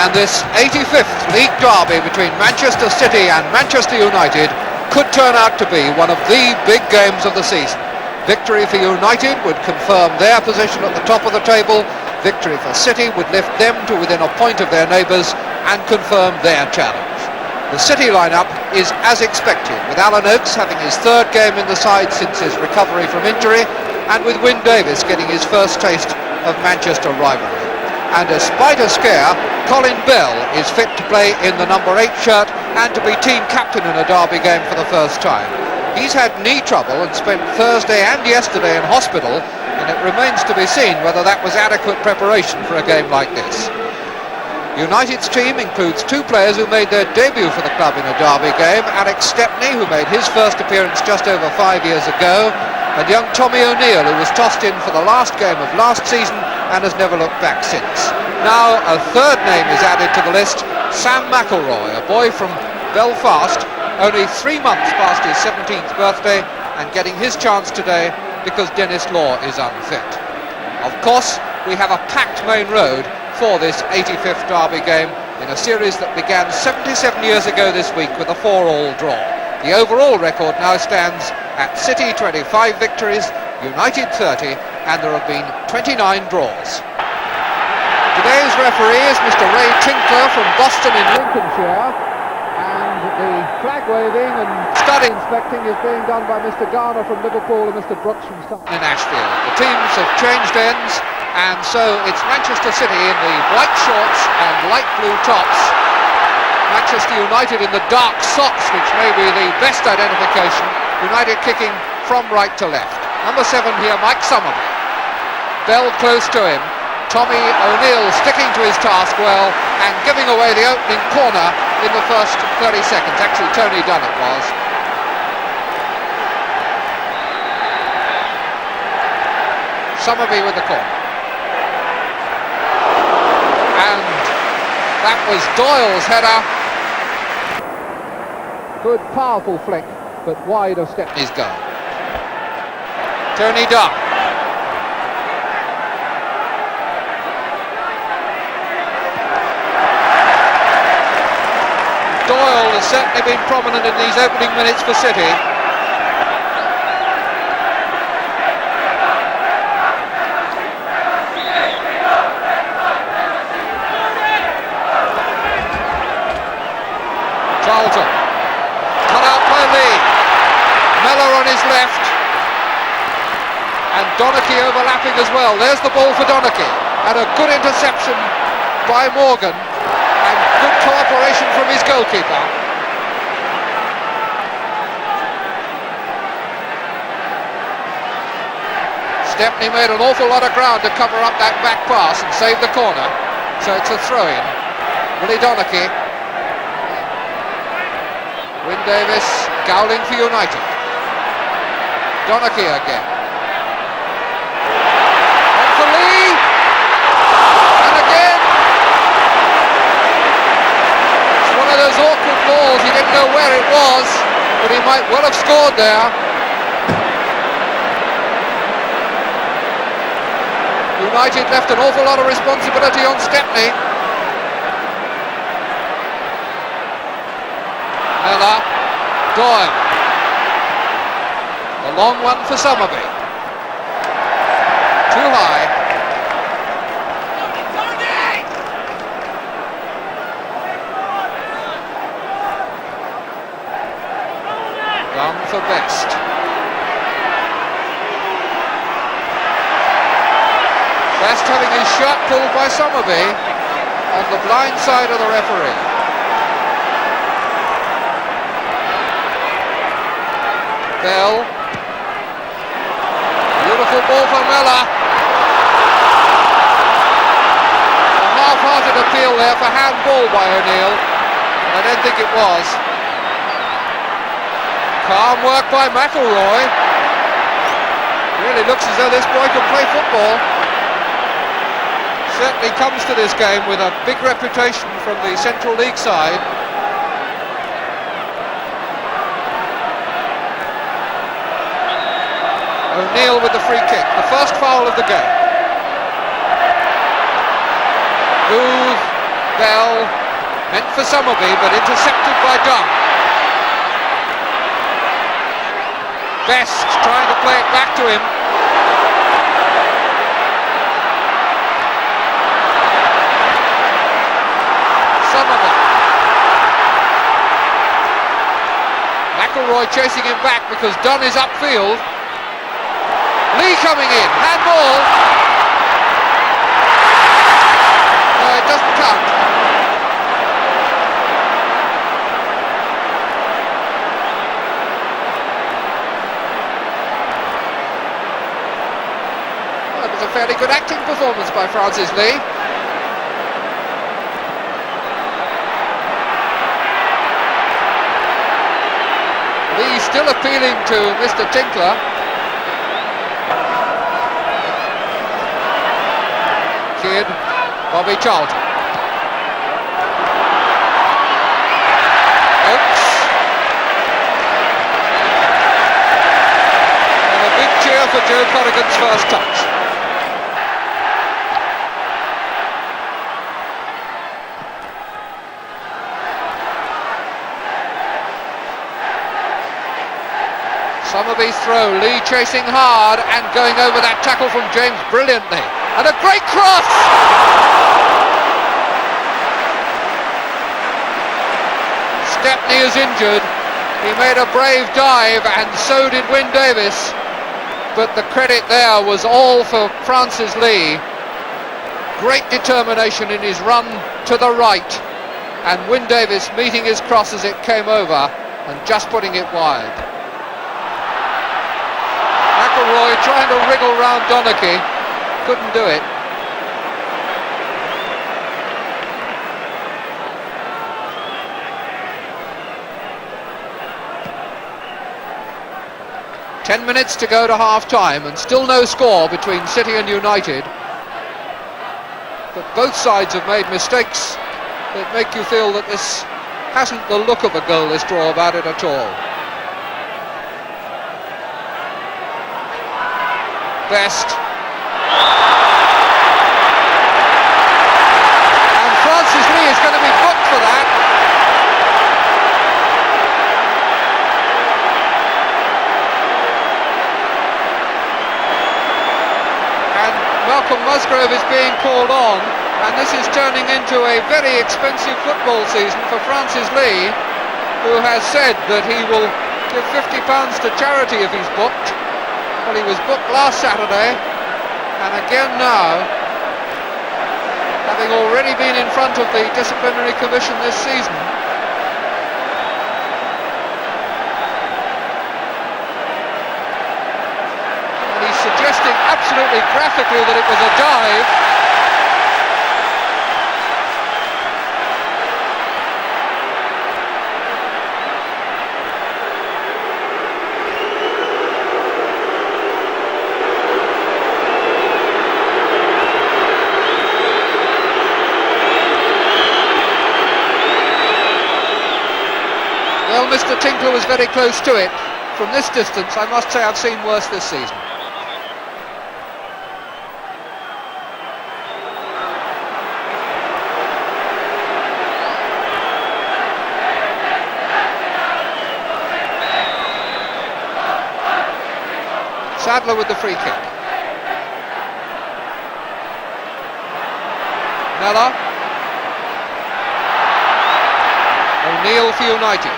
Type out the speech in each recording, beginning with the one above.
And this 85th league derby between Manchester City and Manchester United could turn out to be one of the big games of the season. Victory for United would confirm their position at the top of the table. Victory for City would lift them to within a point of their neighbours and confirm their challenge. The City lineup is as expected, with Alan Oakes having his third game in the side since his recovery from injury, and with Wyn Davies getting his first taste of Manchester rivalry. And despite a scare, Colin Bell is fit to play in the number 8 shirt and to be team captain in a derby game for the first time. He's had knee trouble and spent Thursday and yesterday in hospital, and it remains to be seen whether that was adequate preparation for a game like this. United's team includes 2 players who made their debut for the club in a derby game: Alex Stepney, who made his first appearance just over 5 years ago, and young Tommy O'Neill, who was tossed in for the last game of last season and has never looked back since. Now a third name is added to the list: Sam McElroy, a boy from Belfast, only 3 months past his 17th birthday, and getting his chance today because Dennis Law is unfit. Of course, we have a packed main road for this 85th derby game in a series that began 77 years ago this week with a 4-all draw. The overall record now stands at City 25 victories, United 30, and there have been 29 draws. Today's referee is Mr. Ray Tinkler from Boston in Lincolnshire, and the flag waving and stud inspecting is being done by Mr. Garner from Liverpool and Mr. Brooks from Scotland. In Ashfield, the teams have changed ends, and so it's Manchester City in the white shorts and light blue tops, Manchester United in the dark socks, which may be the best identification. United kicking from right to left. Number 7 here, Mike Summerby. Bell close to him. Tommy O'Neill sticking to his task well and giving away the opening corner in the first 30 seconds. Actually, Tony Dunn it was. Summerby with the corner. And that was Doyle's header. Good, powerful flick, but wide of Stepney's goal. Tony Dunn. Doyle has certainly been prominent in these opening minutes for City. Charlton. Cut out by Lee. Mellor on his left. And Donachie overlapping as well. There's the ball for Donachie. And a good interception by Morgan. And good cooperation from his goalkeeper. Stepney made an awful lot of ground to cover up that back pass and save the corner. So it's a throw-in. Willie Donachie. Wyn Davies Gowling for United. Donachie again. On for Lee. And again. It's one of those awkward balls. He didn't know where it was, but he might well have scored there. United left an awful lot of responsibility on Stepney. Mellor, Doyle. A long one for Summerby. Too high. Down for Best. Best having his shirt pulled by Summerby on the blind side of the referee. Bell. Beautiful ball for Mellor. A half-hearted appeal there for handball by O'Neill. I don't think it was. Calm work by McElroy. Really looks as though this boy can play football. Certainly comes to this game with a big reputation from the Central League side. O'Neill with the free kick, the first foul of the game. Booth Bell, meant for Somerby, but intercepted by Dunn. Best trying to play it back to him. Somerby. McIlroy chasing him back because Dunn is upfield. Lee coming in, handball. No, it doesn't count. Well, it was a fairly good acting performance by Francis Lee. Lee still appealing to Mr. Tinkler. Kid, Bobby Charlton. Oaks. And a big cheer for Joe Corrigan's first touch. Somerby's throw, Lee chasing hard and going over that tackle from James brilliantly. And a great cross! Stepney is injured. He made a brave dive and so did Wyn Davies. But the credit there was all for Francis Lee. Great determination in his run to the right. And Wyn Davies meeting his cross as it came over and just putting it wide. McIlroy trying to wriggle round Donachie, couldn't do it. Ten minutes to go to half-time and still no score between City and United. But both sides have made mistakes that make you feel that this hasn't the look of a goalless draw about it at all. Best. And Francis Lee is going to be booked for that. And Malcolm Musgrove is being called on, and this is turning into a very expensive football season for Francis Lee, who has said that he will give £50 to charity if he's booked. Well, he was booked last Saturday, and again now, having already been in front of the disciplinary commission this season. And he's suggesting absolutely graphically that it was a dive. Well, Mr. Tinkler was very close to it. From this distance, I must say I've seen worse this season. Sadler with the free kick. Mellor. O'Neill for United.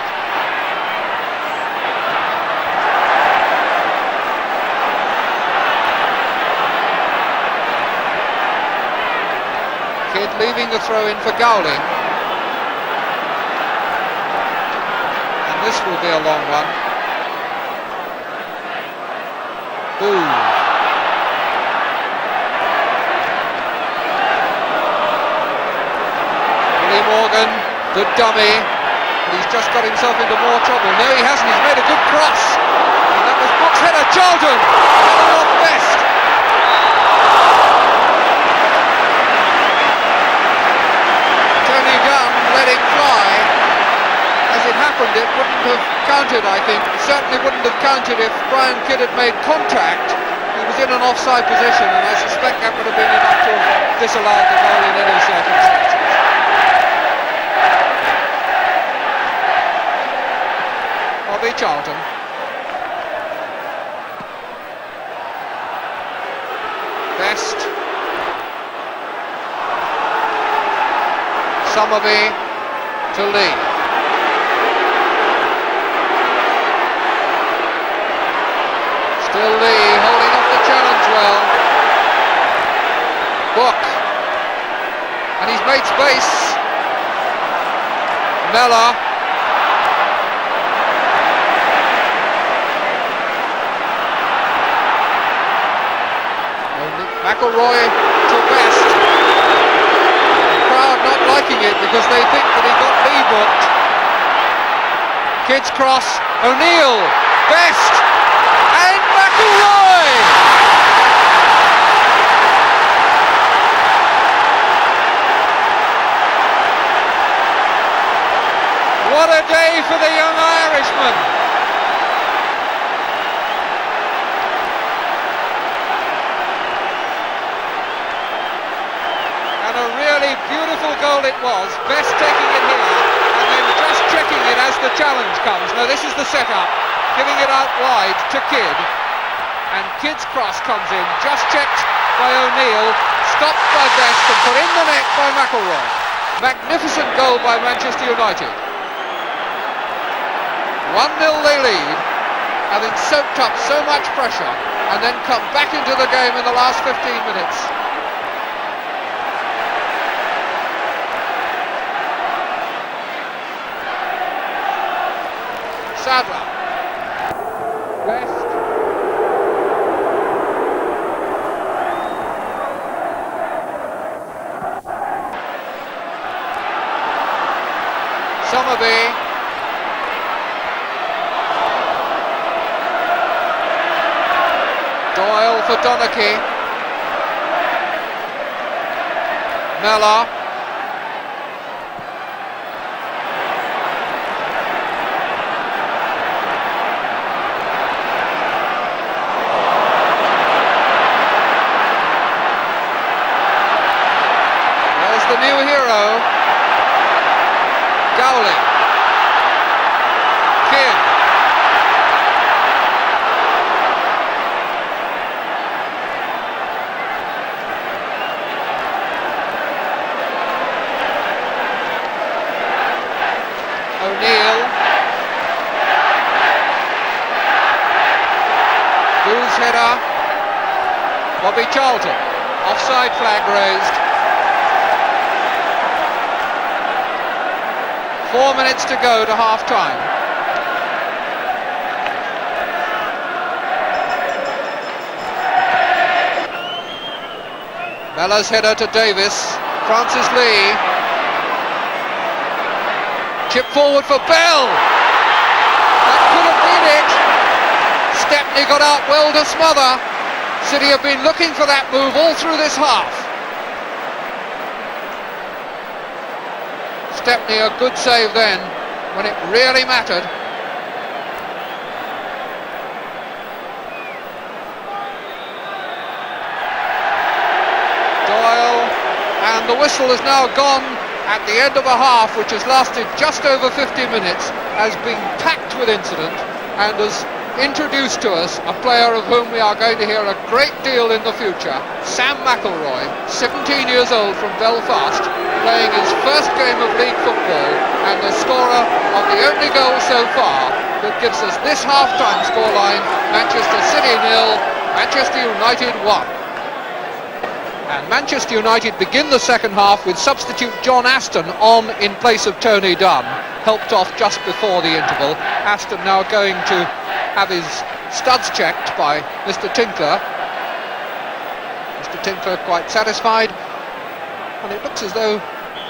Kidd leaving the throw in for Gowling. And this will be a long one. Boo. Willie Morgan, good dummy. But he's just got himself into more trouble. No, he hasn't. He's made a good cross. And that was Book's header. Charlton. Another off Best. Turning down, letting fly. As it happened, it wouldn't have counted, I think. It certainly wouldn't have counted if Brian Kidd had made contact. He was in an offside position, and I suspect that would have been enough to have disallowed the goal in any circumstances. Charlton. Best. Somerby to Lee. Still Lee holding off the challenge well. Book. And he's made space. Mellor. McElroy to Best. The crowd not liking it because they think that he got Lee booked. Kids cross. O'Neill. Best. And McElroy! What a day for the young Irishman! And a really beautiful goal it was. Best taking it here and then just checking it as the challenge comes. Now this is the setup, giving it out wide to Kidd, and Kidd's cross comes in, just checked by O'Neill, stopped by Best and put in the net by McElroy. Magnificent goal by Manchester United. 1-0 they lead, having soaked up so much pressure and then come back into the game in the last 15 minutes. Sadler. Best. Somerby. Doyle for Donachie. Mellor. The new hero, Gowling, Kidd, O'Neill, Booth's header, Bobby Charlton, offside flag raised. 4 minutes to go to half-time. Mellor's header to Davis. Francis Lee. Chip forward for Bell. That could have been it. Stepney got out well to smother. City have been looking for that move all through this half. Stepney, a good save then, when it really mattered. Doyle, and the whistle has now gone at the end of a half which has lasted just over 50 minutes, has been packed with incident, and has introduced to us a player of whom we are going to hear a great deal in the future, Sam McElroy, 17 years old from Belfast, playing his first game of league football and the scorer of the only goal so far that gives us this half-time scoreline: Manchester City 0, Manchester United 1. And Manchester United begin the second half with substitute John Aston on in place of Tony Dunn, helped off just before the interval. Aston now going to have his studs checked by Mr. Tinkler. Mr. Tinkler quite satisfied, and it looks as though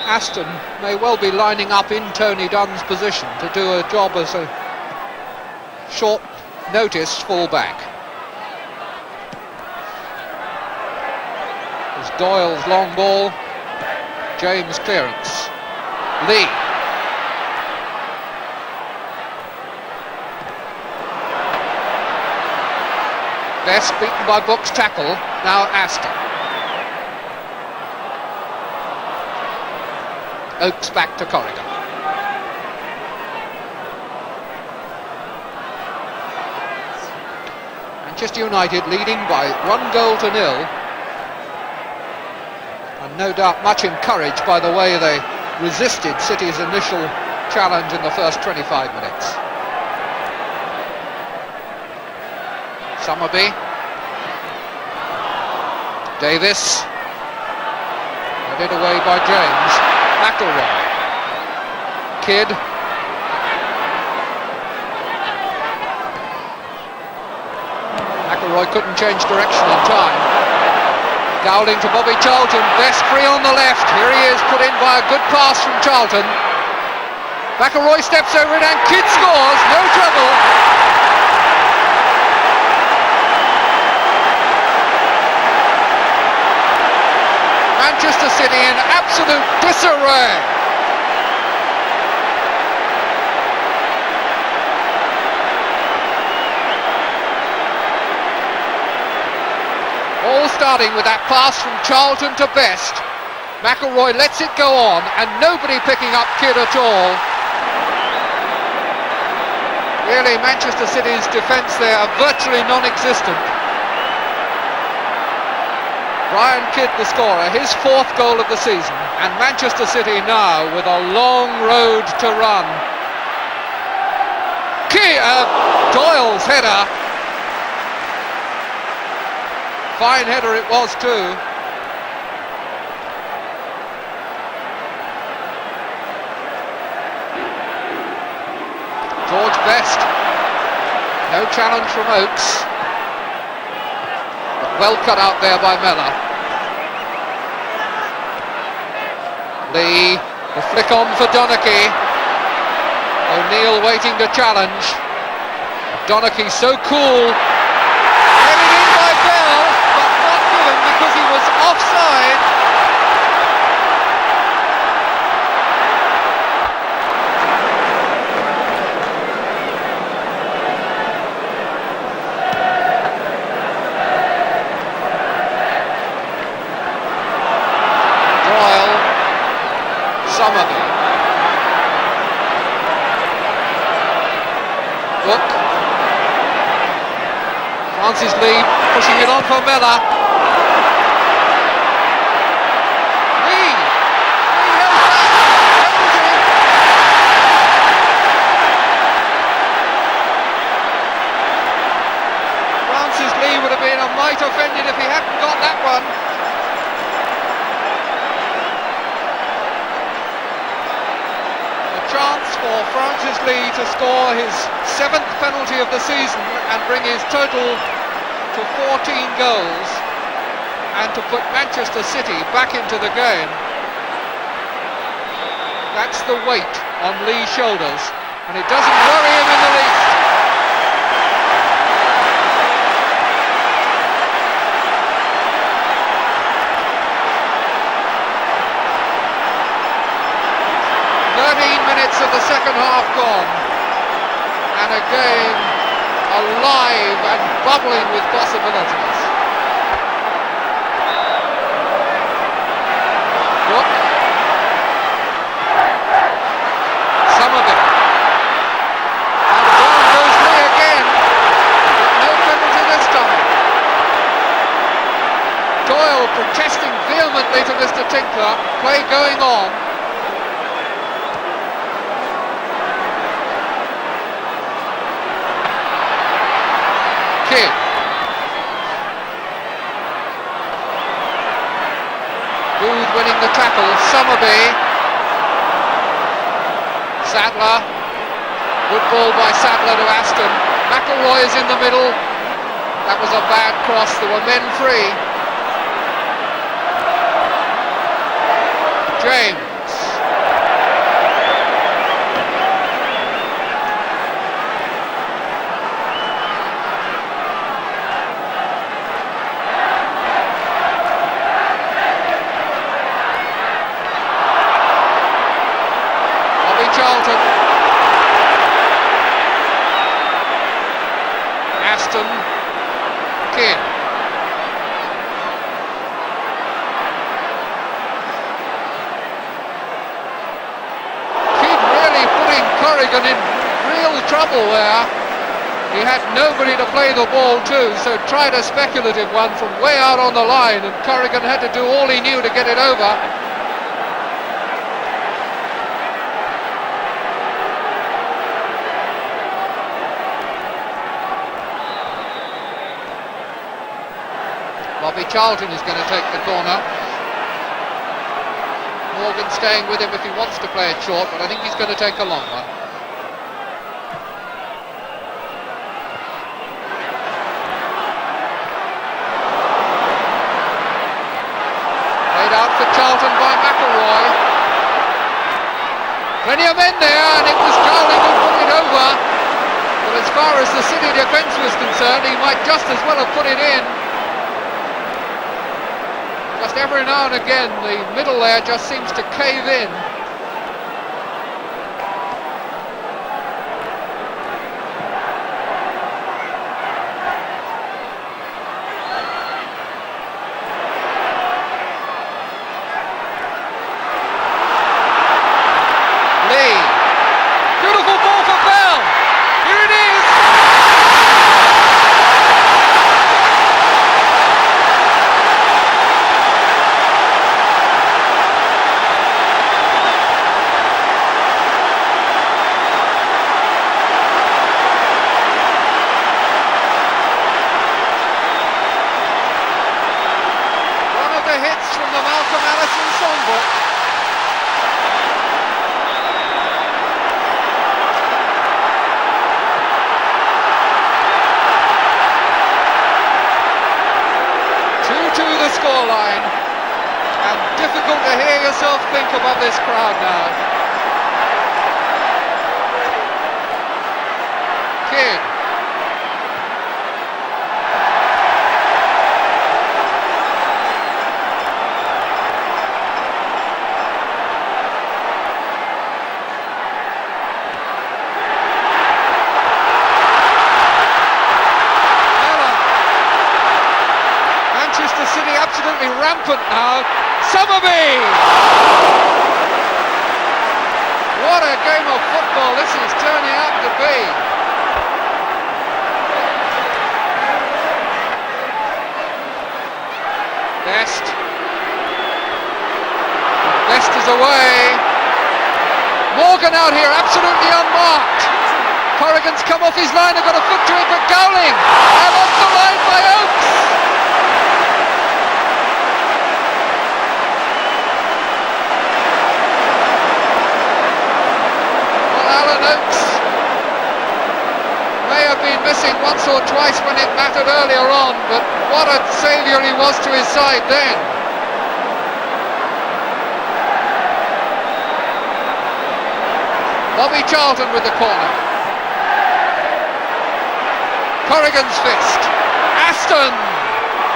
Aston may well be lining up in Tony Dunn's position to do a job as a short notice full-back. There's Doyle's long ball, James clearance, Lee. Best beaten by Book's tackle, now Aston. Oakes back to Corrigan. Manchester United leading by 1-0. And no doubt much encouraged by the way they resisted City's initial challenge in the first 25 minutes. Summerby. Davis. Headed away by James. McElroy. Kidd. McElroy couldn't change direction in time. Dowling to Bobby Charlton. Best free on the left. Here he is, put in by a good pass from Charlton. McElroy steps over it and Kidd scores. No trouble. Manchester City in absolute disarray. All starting with that pass from Charlton to Best. McElroy lets it go on and nobody picking up Kidd at all. Really, Manchester City's defence there are virtually non-existent. Brian Kidd, the scorer, his 4th goal of the season, and Manchester City now with a long road to run. Doyle's header. Fine header it was too. George Best. No challenge from Oates. But well cut out there by Mellor. Lee, the flick on for Donachie. O'Neill waiting to challenge. Donachie so cool. Headed in by Bell, but not given because he was offside. Doyle, Summerby. Book. Francis Lee pushing it on for Mellor. Lee held back. Francis Lee would have been a mite offended if he hadn't got that one. A chance for Francis Lee to score his 7th penalty of the season and bring his total to 14 goals and to put Manchester City back into the game. That's the weight on Lee's shoulders and it doesn't worry him in the least. Minutes of the second half gone and a game alive and bubbling with possibilities. Look. Summerby. And down goes Lee again. But no penalty this time. Doyle protesting vehemently to Mr. Tinkler. Play going on. Kidd. Booth winning the tackle. Summerby. Sadler. Good ball by Sadler to Aston. McElroy is in the middle. That was a bad cross. There were men free. James. Charlton. Aston. Kidd. Kidd really putting Corrigan in real trouble there. He had nobody to play the ball to, so tried a speculative one from way out on the line, and Corrigan had to do all he knew to get it over. Bobby Charlton is going to take the corner. Morgan staying with him if he wants to play it short, but I think he's going to take a long one. Out for Charlton by McElroy. Plenty of men there, and it was Cowling who put it over. But as far as the City defence was concerned, he might just as well have put it in. Just every now and again, the middle there just seems to cave in. Scoreline, and difficult to hear yourself think above this crowd now. Kidd. City absolutely rampant now. Summerby! What a game of football this is turning out to be. Best is away. Morgan out here absolutely unmarked. Corrigan's come off his line and got a foot to it, but Gowling and off the line by Oakes. Oakes may have been missing once or twice when it mattered earlier on, but what a saviour he was to his side then. Bobby Charlton with the corner. Corrigan's fist. Aston!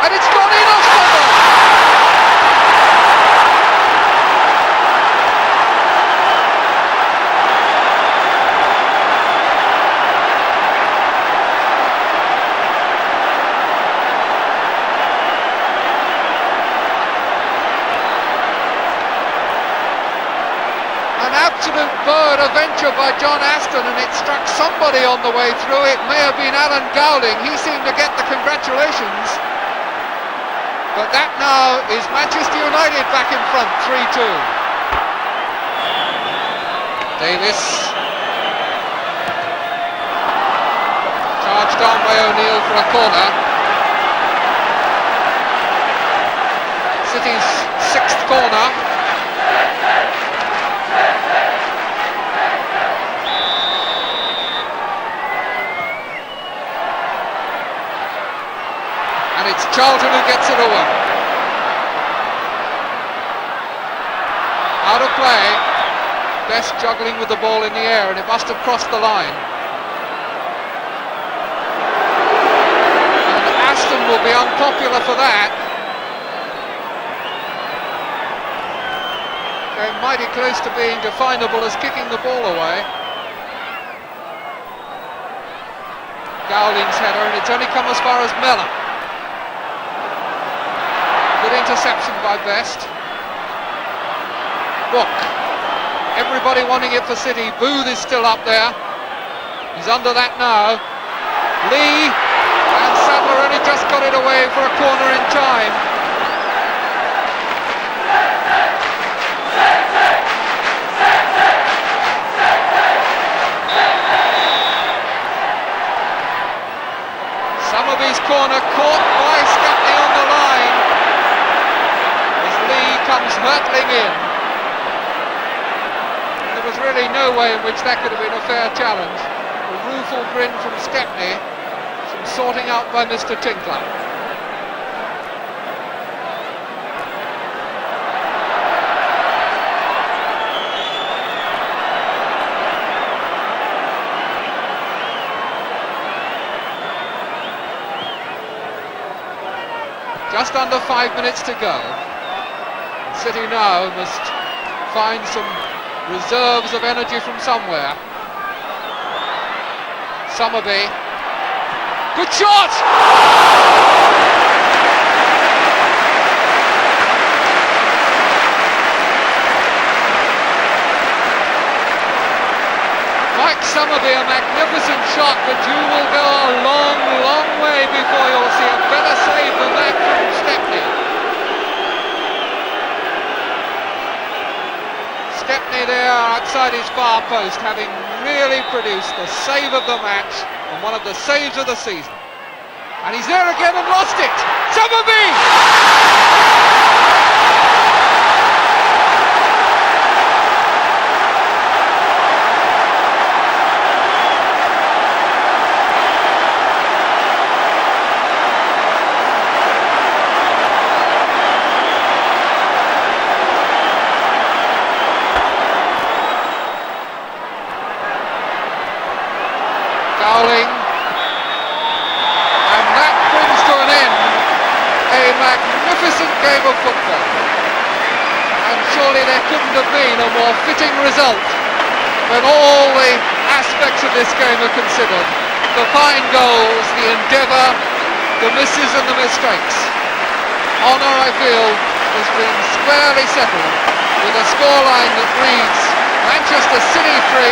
And it's gone in off cover! Absolute bird adventure by John Aston, and it struck somebody on the way through. It may have been Alan Gowling. He seemed to get the congratulations. But that now is Manchester United back in front, 3-2. Davis. Charged on by O'Neill for a corner. City's sixth corner. And it's Charlton who gets it away. Out of play. Best juggling with the ball in the air, and it must have crossed the line. And Aston will be unpopular for that. Came mighty close to being definable as kicking the ball away. Gowling's header, and it's only come as far as Mellor. Good interception by Best. Book. Everybody wanting it for City. Booth is still up there. He's under that now. Lee, and Sadler only just got it away for a corner in time. Summerby's corner caught by Stepney on the line as Lee comes hurtling in. There was really no way in which that could have been a fair challenge. A rueful grin from Stepney, some sorting out by Mr. Tinkler. Just under 5 minutes to go. City now must find some reserves of energy from somewhere. Summerby. Good shot! Mike Summerby, a magnificent shot, but you will go a long, long way before you'll see a better save than that from Stepney. Stepney there outside his far post, having really produced the save of the match and one of the saves of the season. And he's there again and lost it! Summerby! Dowling, and that brings to an end a magnificent game of football, and surely there couldn't have been a more fitting result when all the aspects of this game are considered. The fine goals, the endeavour, the misses and the mistakes. Honour, I feel, has been squarely settled with a scoreline that reads Manchester City 3,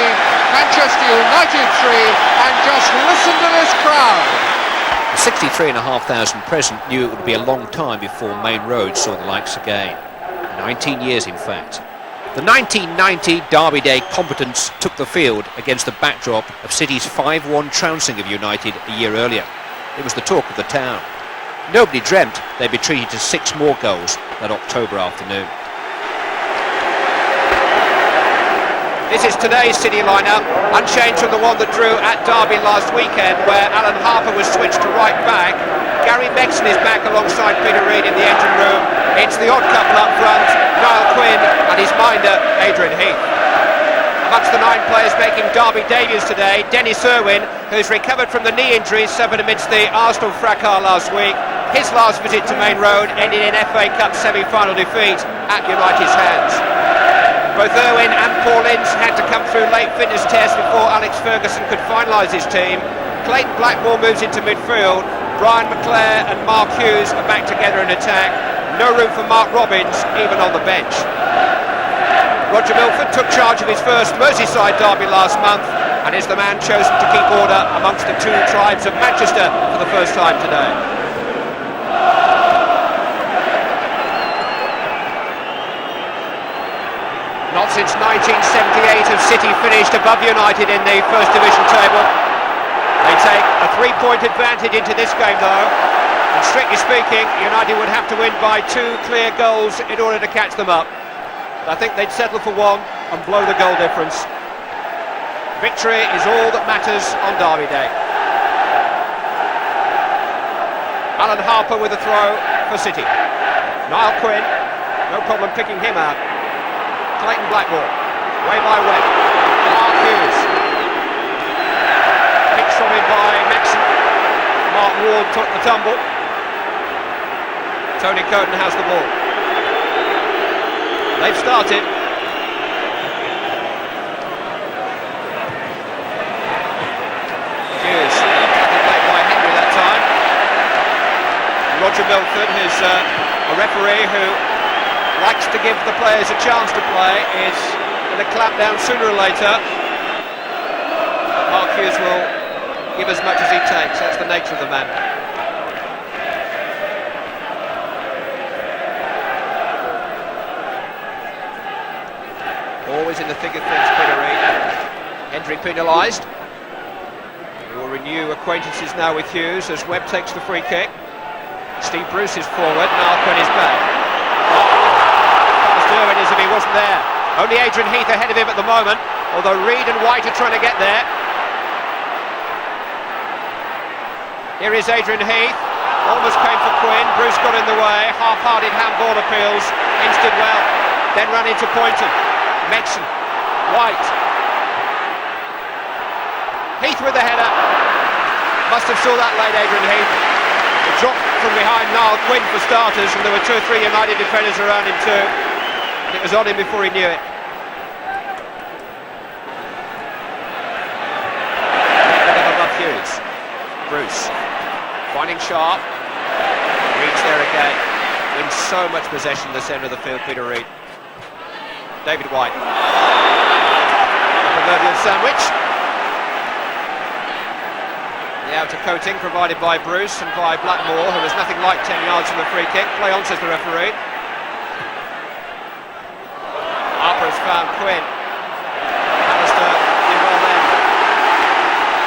Manchester United 3, and just listen to this crowd. 63,500 present knew it would be a long time before Main Road saw the likes again. 19 years, in fact. The 1990 Derby Day competence took the field against the backdrop of City's 5-1 trouncing of United a year earlier. It was the talk of the town. Nobody dreamt they'd be treated to 6 more goals that October afternoon. This is today's City lineup, unchanged from the one that drew at Derby last weekend, where Alan Harper was switched to right back. Gary Megson is back alongside Peter Reid in the engine room. It's the odd couple up front, Niall Quinn and his minder, Adrian Heath. Amongst the 9 players making Derby debuts today, Dennis Irwin, who's recovered from the knee injuries suffered amidst the Arsenal fracas last week. His last visit to Main Road ended in FA Cup semi-final defeat at United's hands. Both Irwin and Paul Ince had to come through late fitness tests before Alex Ferguson could finalise his team. Clayton Blackmore moves into midfield. Brian McClare and Mark Hughes are back together in attack. No room for Mark Robbins, even on the bench. Roger Milford took charge of his first Merseyside derby last month and is the man chosen to keep order amongst the 2 tribes of Manchester for the first time today. Not since 1978 have City finished above United in the First Division table. They take a 3-point advantage into this game though, and strictly speaking, United would have to win by 2 clear goals in order to catch them up. I think they'd settle for 1 and blow the goal difference. Victory is all that matters on Derby Day. Alan Harper with a throw for City. Niall Quinn, no problem picking him out. Clayton Blackmore, way by way. Mark Hughes. Picked from him by Maxson. Mark Ward took the tumble. Tony Coton has the ball. They've started. Hughes, played by Henry that time. Roger Milford, who's a referee who likes to give the players a chance to play, is going to clamp down sooner or later. Mark Hughes will give as much as he takes. That's the nature of the man. Always in the thick of things, Peter Reid. Hendry penalised. We will renew acquaintances now with Hughes as Webb takes the free kick. Steve Bruce is forward, Niall Quinn is back. As Derwin as if he wasn't there. Only Adrian Heath ahead of him at the moment, although Reid and White are trying to get there. Here is Adrian Heath. Almost came for Quinn. Bruce got in the way. Half-hearted handball appeals. Ince did well. Then ran into Poynton. Mexon. White. Heath with the header. Must have saw that late, Adrian Heath. He dropped from behind Niall Quinn for starters, and there were 2 or 3 United defenders around him too. And it was on him before he knew it. Above Hughes. Bruce. Finding Sharp. Reid's there again. Wins so much possession in the centre of the field, Peter Reid. David White. Proverbial sandwich. The outer coating provided by Bruce and by Blackmore, who was nothing like 10 yards from the free kick. Play on, says the referee. Harper has found Quinn. Alistair did well then.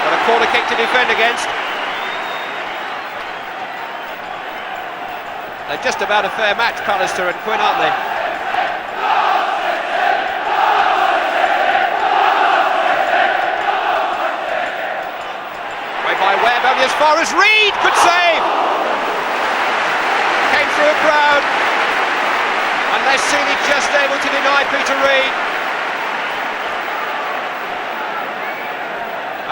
Got a corner kick to defend against. They're just about a fair match, Pallister and Quinn, aren't they? By Webb, only as far as Reid could save. Came through a crowd. Unless Seeley just able to deny Peter Reid.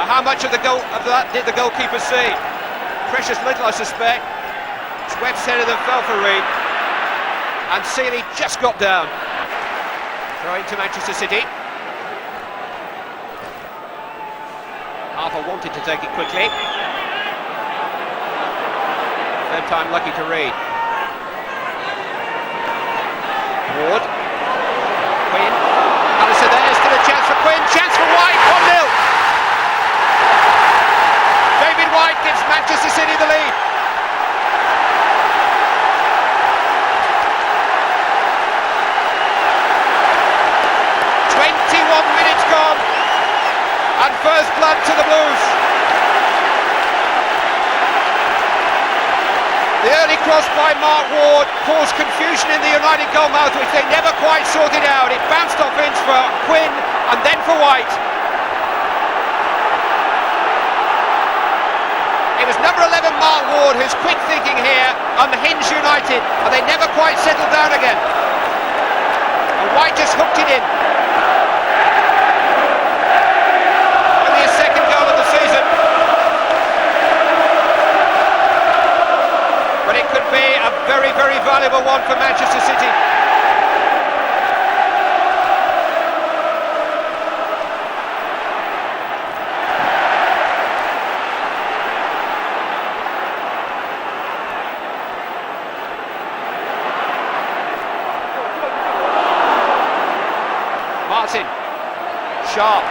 How much of that did the goalkeeper see? Precious little, I suspect. It's Webb's header that fell for Reid. And Seeley just got down. Throw into Manchester City. Harper wanted to take it quickly. Third time lucky to Reid. Ward. Quinn. Alistair there, still a chance for Quinn. Chance for White, 1-0. David White gives Manchester City the lead. And first blood to the Blues. The early cross by Mark Ward caused confusion in the United goalmouth, which they never quite sorted out. It bounced off Ince for Quinn and then for White. It was number 11 Mark Ward whose quick thinking here unhinged United, and they never quite settled down again. And White just hooked it in. Very, very valuable one for Manchester City. Martin. Sharp.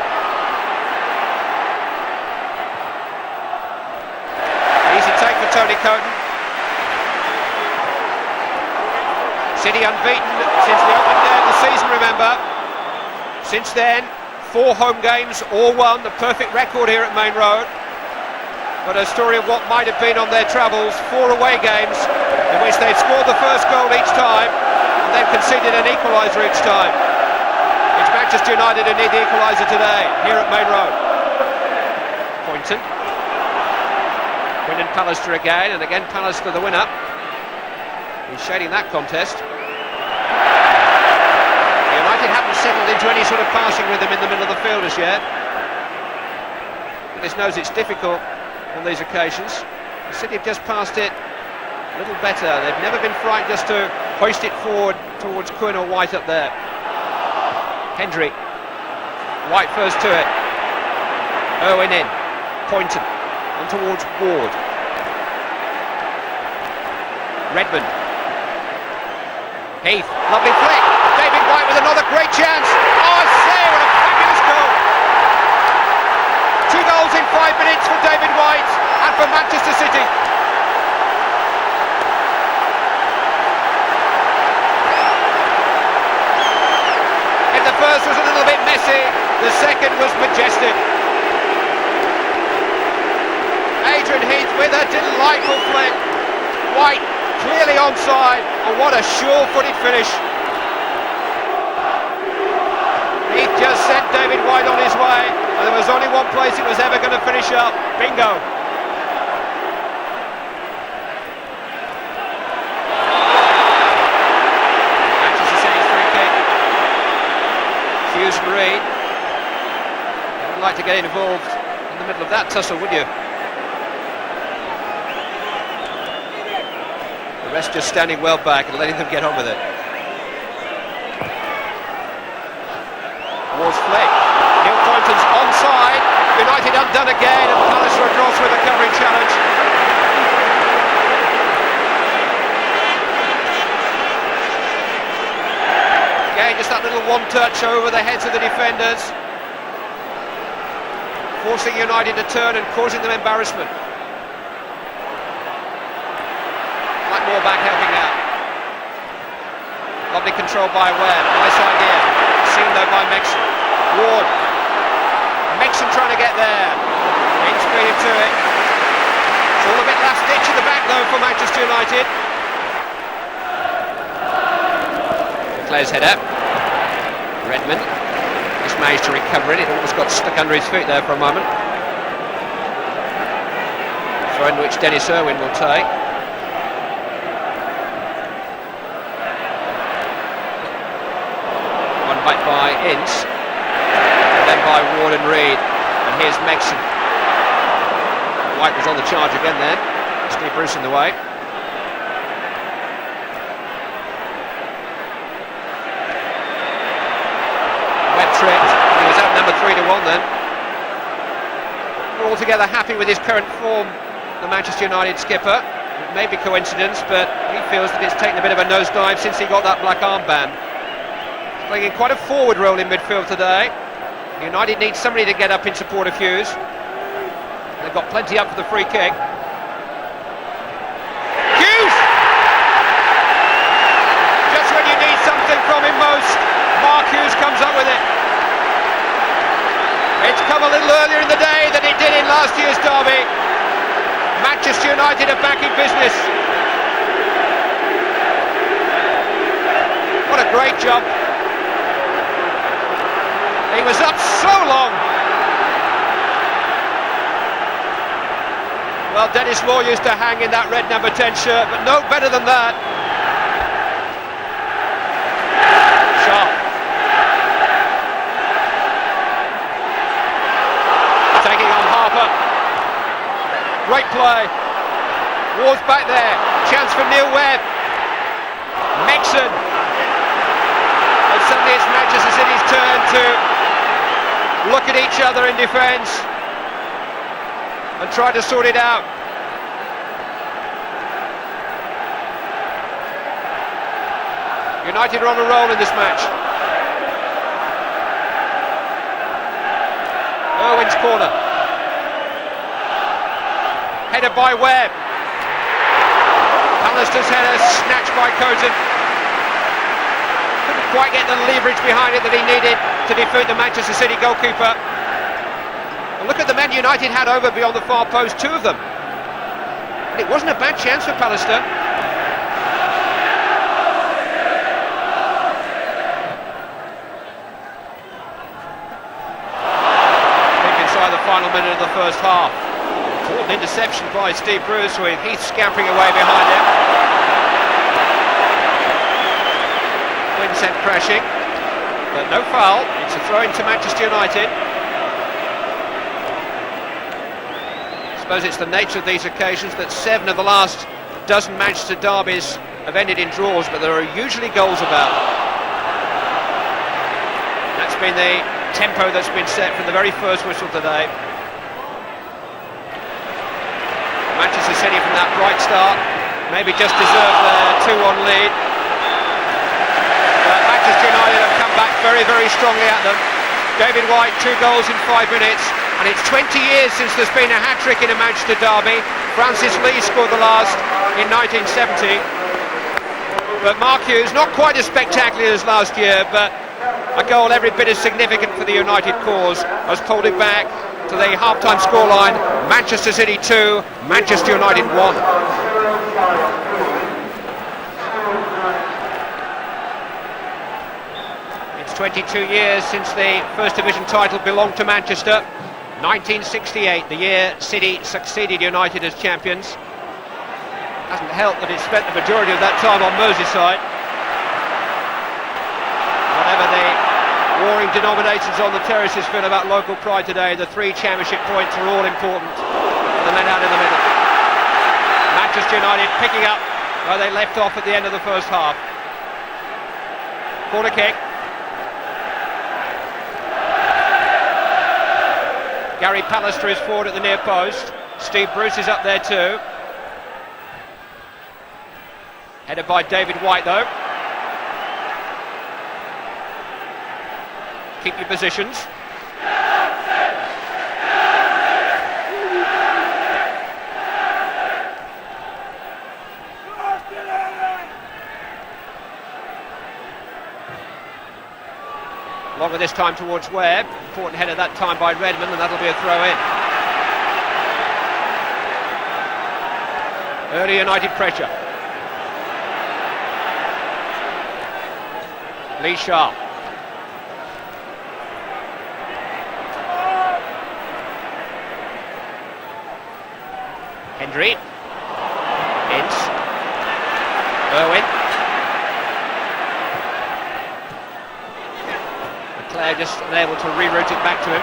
Easy take for Tony Coton. City unbeaten since the opening day of the season, remember. Since then, 4 home games, all won, the perfect record here at Main Road. But a story of what might have been on their travels, 4 away games in which they'd scored the first goal each time and then conceded an equaliser each time. It's Manchester United who need the equaliser today, here at Main Road. Poynton. Quinn and Pallister again, and again Pallister the winner. He's shading that contest. United haven't settled into any sort of passing rhythm in the middle of the field as yet. Goodness knows it's difficult on these occasions. The City have just passed it a little better. They've never been frightened just to hoist it forward towards Quinn or White up there. Hendry. White first to it. Irwin in. Poynton. On towards Ward. Redmond. Heath, lovely flick. David White with another great chance. Oh, I say, what a fabulous goal. 2 goals in 5 minutes for David White. and for Manchester City. If the first was a little bit messy, the second was majestic. Adrian Heath with a delightful flick. White clearly onside, and what a sure-footed finish. Heath just sent David White on his way, and there was only one place it was ever going to finish up. Bingo. Manchester City's free kick. Hughes and Reid. You wouldn't like to get involved in the middle of that tussle, would you? The rest just standing well back and letting them get on with it. Ward's flick. Neil Thornton's onside. United undone again, and Palace are across with a covering challenge. Again, just that little one touch over the heads of the defenders, forcing United to turn and causing them embarrassment. Like more back helping out. Lovely control by Webb. Nice idea. Seen though by Mexon. Ward. Mexon trying to get there. Speed to it. It's all a bit last ditch at the back though for Manchester United. Claire's header. Redmond just managed to recover it. It almost got stuck under his feet there for a moment. Throw in which Dennis Irwin will take. Back by Ince, and then by Ward and Reid, and here's Mexon. White was on the charge again then. Steve Bruce in the way. Webb tricked. He was outnumbered 3-1 then. We're altogether happy with his current form, the Manchester United skipper. It may be coincidence, but he feels that it's taken a bit of a nosedive since he got that black armband. Playing in quite a forward role in midfield today. United needs somebody to get up in support of Hughes. They've got plenty up for the free kick. Hughes! Just when you need something from him most, Mark Hughes comes up with it. It's come a little earlier in the day than it did in last year's derby. Manchester United are back in business. What a great jump. He was up so long. Well, Dennis Moore used to hang in that red number 10 shirt, but no better than that. Sharp. Taking on Harper. Great play. Ward's back there. Chance for Neil Webb. Mexon. And suddenly it's Manchester City's turn to look at each other in defence and try to sort it out. United are on a roll in this match. Irwin's corner. Header by Webb. Pallister's header snatched by Coton. Couldn't quite get the leverage behind it that he needed to defeat the Manchester City goalkeeper. And look at the men United had over beyond the far post, two of them. And it wasn't a bad chance for Pallister. Deep inside the final minute of the first half. Important interception by Steve Bruce with Heath scampering away behind him. Wind sent crashing. But no foul, it's a throw into Manchester United. I suppose it's the nature of these occasions that 7 of the last dozen Manchester derbies have ended in draws, but there are usually goals about. That's been the tempo that's been set from the very first whistle today. Manchester City from that bright start maybe just deserved their 2-1 lead. Manchester United have come back very, very strongly at them. David White, 2 goals in 5 minutes. And it's 20 years since there's been a hat-trick in a Manchester derby. Francis Lee scored the last in 1970. But Mark Hughes, not quite as spectacular as last year, but a goal every bit as significant for the United cause, has pulled it back to the half-time scoreline. Manchester City 2, Manchester United 1. It's 22 years since the First Division title belonged to Manchester. 1968, the year City succeeded United as champions. Hasn't helped that it spent the majority of that time on Merseyside. Whatever the warring denominations on the terraces feel about local pride today, the 3 championship points are all important for the men out in the middle. Manchester United picking up where they left off at the end of the first half. Corner kick. Gary Pallister is forward at the near post. Steve Bruce is up there too. Headed by David White though. Keep your positions. Longer this time towards Webb. Important header that time by Redmond, and that'll be a throw in. Early United pressure. Lee Sharp. Hendry. Ince. Irwin. Claire just unable to reroute it back to him.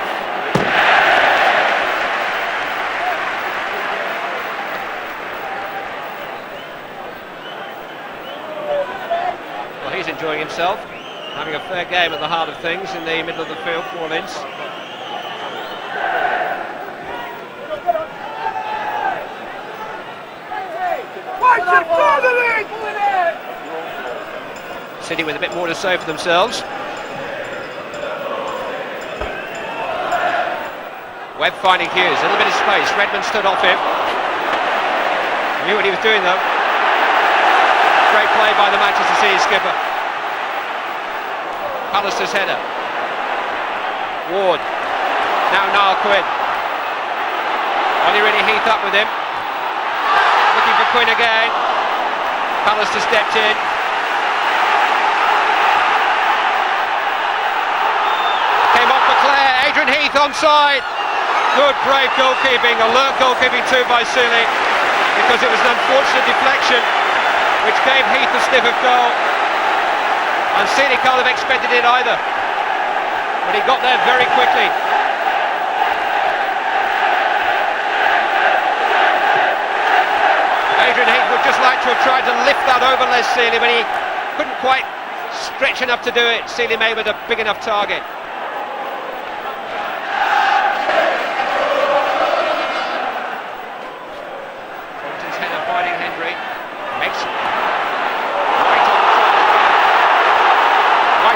Well, he's enjoying himself, having a fair game at the heart of things in the middle of the field for Linz. City with a bit more to say for themselves. Webb finding Hughes, a little bit of space. Redmond stood off him. Knew what he was doing though. Great play by the Manchester City skipper. Pallister's header. Ward. Now Niall Quinn. Only really Heath up with him. Looking for Quinn again. Pallister stepped in. Came off for Clare. Adrian Heath onside. Good, brave goalkeeping, alert goalkeeping too by Seeley, because it was an unfortunate deflection which gave Heath a sniff of goal, and Seeley can't have expected it either, but he got there very quickly. Adrian Heath would just like to have tried to lift that over Les Seeley, but he couldn't quite stretch enough to do it. Seeley made with a big enough target.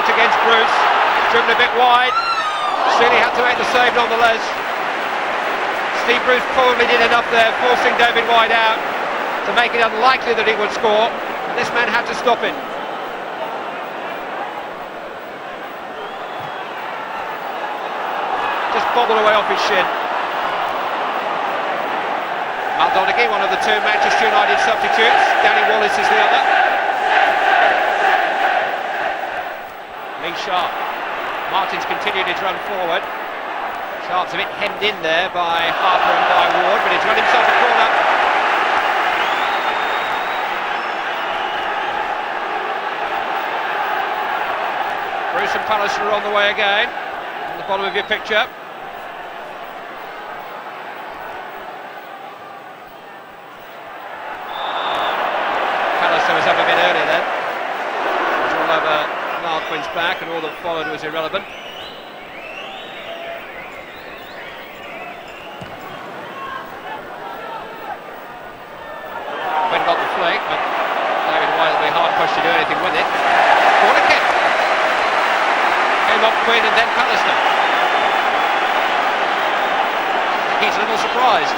Against Bruce, driven a bit wide. Seeley had to make the save nonetheless. Steve Bruce probably did enough there, forcing David White out to make it unlikely that he would score. And this man had to stop it. Just bobbled away off his shin. Maldonaghy, one of the 2 Manchester United substitutes. Danny Wallace is the other. Lee Sharp. Martins continued his run forward. Sharp's a bit hemmed in there by Harper and by Ward, but he's run himself a corner. Bruce and Pallister are on the way again. On the bottom of your picture. Pallister was up a bit early then. It's all over Niall Quinn's back, and all that followed was irrelevant. Quinn got the flick, but David White will be hard pushed to do anything with it. Corner kick. Came off Quinn and then Pallister. he's a little surprised.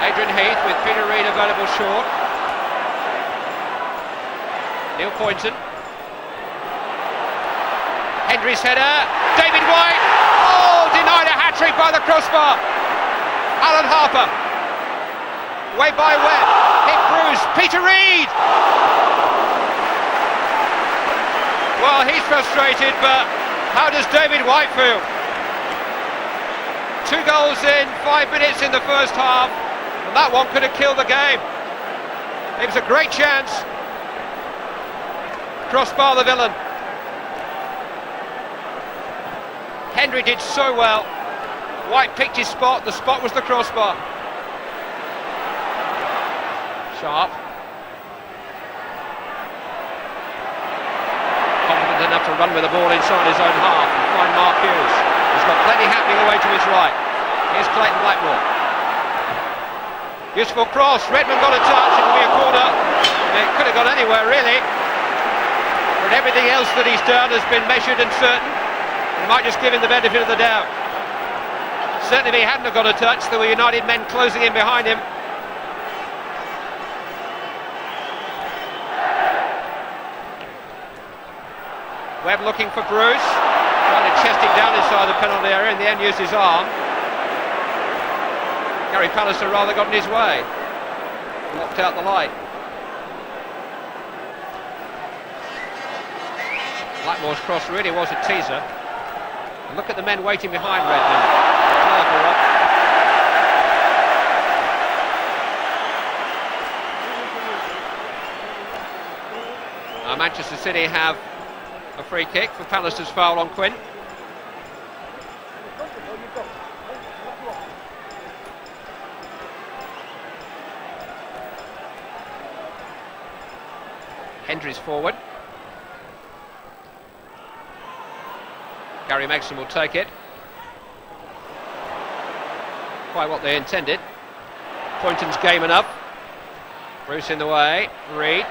Adrian Heath with Peter Reid available short. Neil Poynton. Hendry's header. David White. Oh, denied a hat-trick by the crossbar. Alan Harper. Way by Webb. Hit Bruce. Peter Reid. Well, he's frustrated, but how does David White feel? 2 goals in 5 minutes in the first half, and that one could have killed the game. It was a great chance. Crossbar the villain. Hendry did so well. White picked his spot. The spot was the crossbar. Sharp. Confident enough to run with the ball inside his own half and find Mark Hughes. He's got plenty happening away to his right. Here's Clayton Blackmore. Useful cross. Redmond got a touch. It'll be a corner. It could have gone anywhere, really. But everything else that he's done has been measured and certain. He might just give him the benefit of the doubt. Certainly if he hadn't have got a touch, there were United men closing in behind him. Webb looking for Bruce, trying to chest it down inside the penalty area, in the end used his arm. Gary Pallister rather got in his way, blocked out the light. Blackmore's cross really was a teaser. And look at the men waiting behind Redmond. Manchester City have a free kick for Pallister's foul on Quinn. Hendry's forward. Gary Megson will take it. Quite what they intended. Poynton's game enough. Bruce in the way. Reid.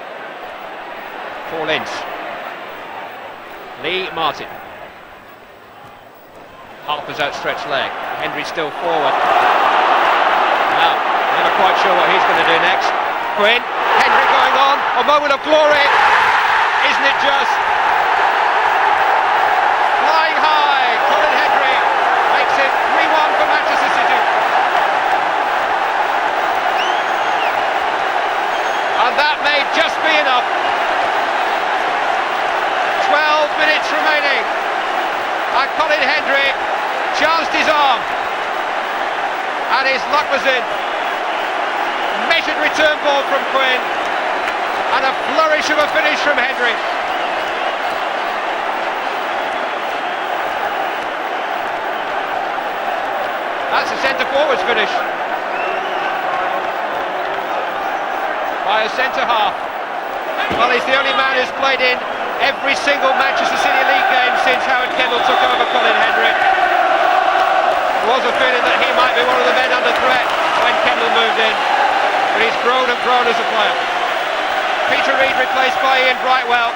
Paul Ince. Lee Martin. Harper's outstretched leg. Hendry still forward. Now, never quite sure what he's going to do next. Quinn. Hendry going on. A moment of glory. Isn't it just? Flying high. Colin Hendry makes it 3-1 for Manchester City. And that may just be enough. 12 minutes remaining, and Colin Hendry chanced his arm, and his luck was in. Measured return ball from Quinn, and a flourish of a finish from Hendry. That's a centre-forward's finish by a centre-half. Well, he's the only man who's played in every single Manchester City League game since Howard Kendall took over Colin Hendry. There was a feeling that he might be one of the men under threat when Kendall moved in, but he's grown and grown as a player. Peter Reid replaced by Ian Brightwell.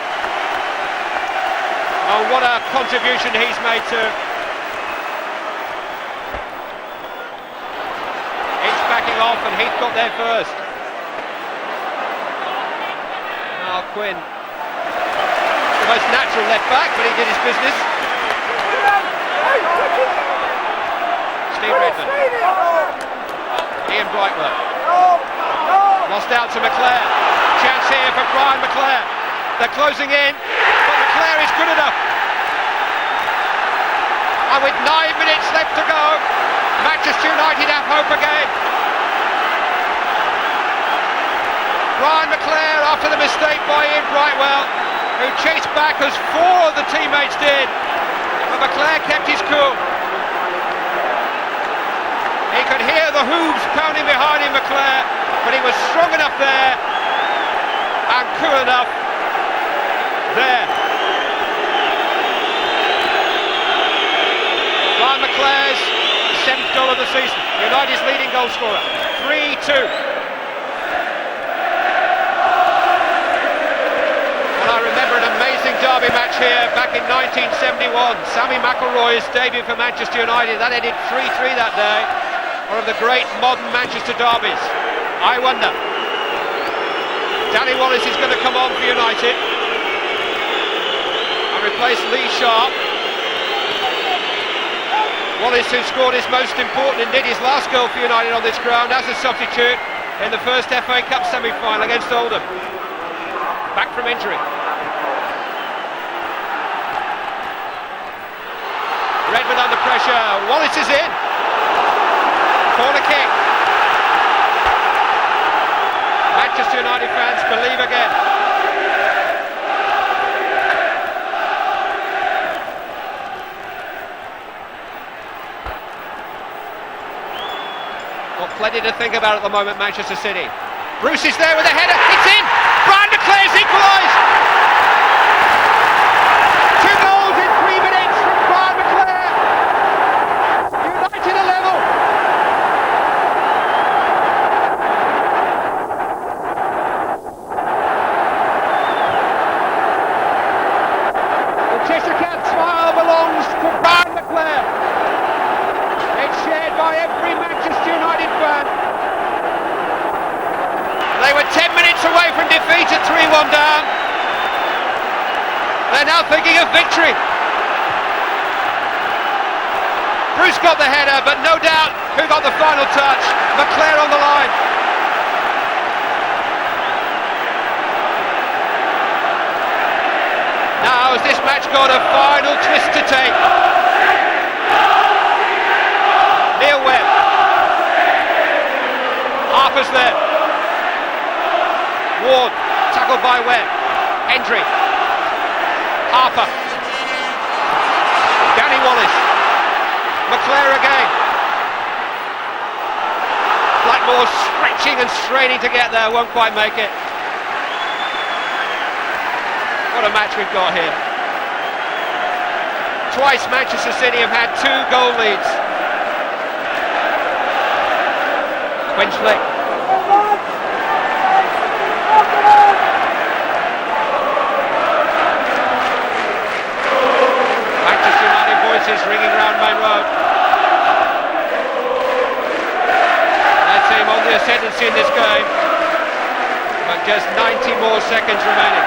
Oh, what a contribution he's made to. Ince backing off, and Heath got there first. Now Quinn. The most natural left back, but he did his business. Steve Redmond. Ian Brightwell. Lost out to McClare. Chance here for Brian McClare. They're closing in, but McClare is good enough. And with 9 minutes left to go, Manchester United have hope again. Brian McClare, after the mistake by Ian Brightwell, who chased back as 4 of the teammates did, but McClare kept his cool. He could hear the hooves pounding behind him, McClare, but he was strong enough there and cool enough there. Brian McClare's 7th goal of the season, United's leading goal scorer, 3-2. I remember an amazing derby match here back in 1971 21. Sammy McIlroy's debut for Manchester United. That ended 3-3 that day. One of the great modern Manchester derbies. I wonder. Danny Wallace is going to come on for United and replace Lee Sharp. Wallace, who scored his most important, indeed his last goal for United on this ground as a substitute in the first FA Cup semi-final against Oldham. Back from injury. Redmond under pressure. Wallace is in. Corner kick. Manchester United fans believe again. Got plenty to think about at the moment, Manchester City. Bruce is there with a header. It's in. Brian McClare's equalised. 2 goals in 3 minutes from Brian McClare. United are level. The Cheshire Cat smile belongs to Brian McClare. It's shared by every Manchester United fan. They were 10 minutes away from defeat at 3-1 down. They're now thinking of victory. Bruce got the header, but no doubt who got the final touch. McClare on the line. Now has this match got a final twist to take? Neil Webb. Harper's there. Ward, tackled by Webb. Hendry. Harper. Danny Wallace. McClare again. Blackmore stretching and straining to get there, won't quite make it. What a match we've got here. Twice Manchester City have had 2 goal leads. Quenchley. Manchester United voices ringing round Main Road. Their team on the ascendancy in this game, but just 90 more seconds remaining.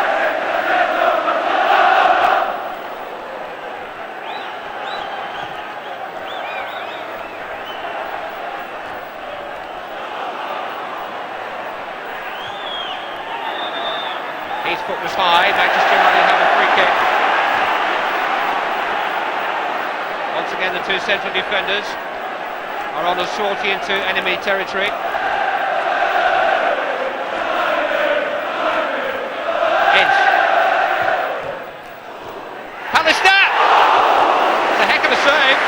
His foot was high. Manchester United have a free kick. Once again, the 2 central defenders are on a sortie into enemy territory. Ince. Pallister! It's a heck of a save.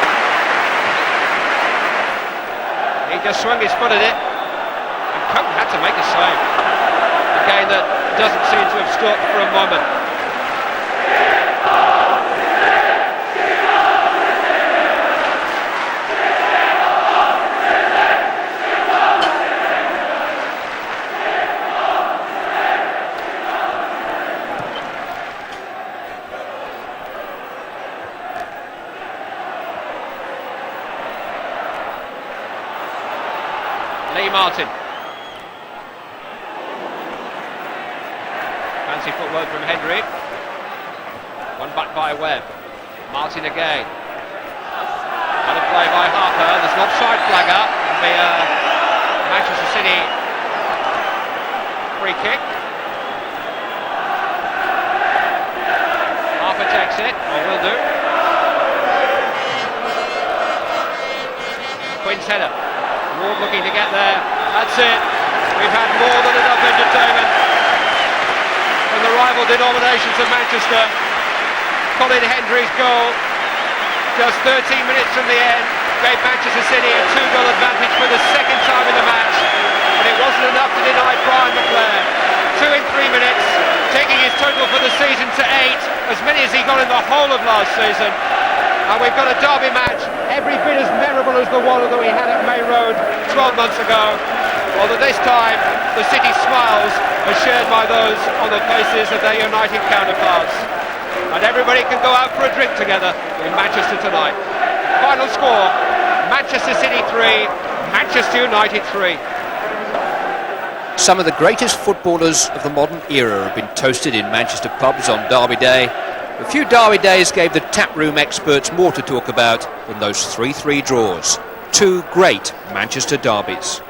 He just swung his foot at it. And Coke had to make a save. A game that doesn't seem to have stopped for a moment. Lee Martin. Fancy footwork from Hendry. One back by Webb. Martin again. Another play by Harper. There's an offside flag up. It'll be a Manchester City free kick. Harper takes it, or will do. Quinn's header. Ward looking to get there. That's it. We've had more than enough entertainment from the rival denominations of Manchester. Colin Hendry's goal, just 13 minutes from the end, gave Manchester City a 2-goal advantage for the second time in the match. But it wasn't enough to deny Brian McClare. 2 in 3 minutes, taking his total for the season to 8, as many as he got in the whole of last season. And we've got a derby match every bit as memorable as the one that we had at May Road 12 months ago. Although this time, the City smiles are shared by those on the faces of their United counterparts. and everybody can go out for a drink together in Manchester tonight. Final score, Manchester City 3, Manchester United 3. Some of the greatest footballers of the modern era have been toasted in Manchester pubs on Derby Day. A few Derby days gave the taproom experts more to talk about than those 3-3 draws. Two great Manchester derbies.